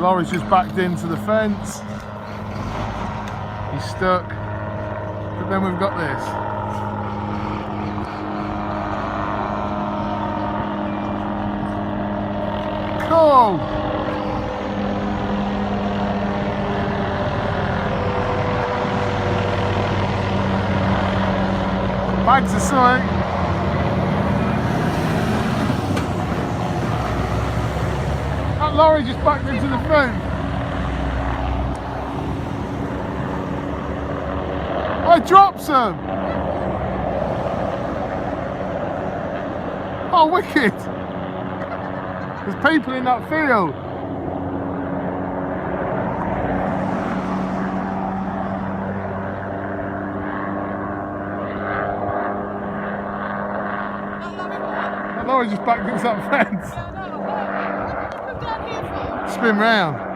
lorry's just backed into the fence. He's stuck. But then we've got this. Cool! Bags of something. That lorry just backed into the front. I dropped some. Oh, wicked. There's people in that field. That lorry just backed into that fence. Spin round.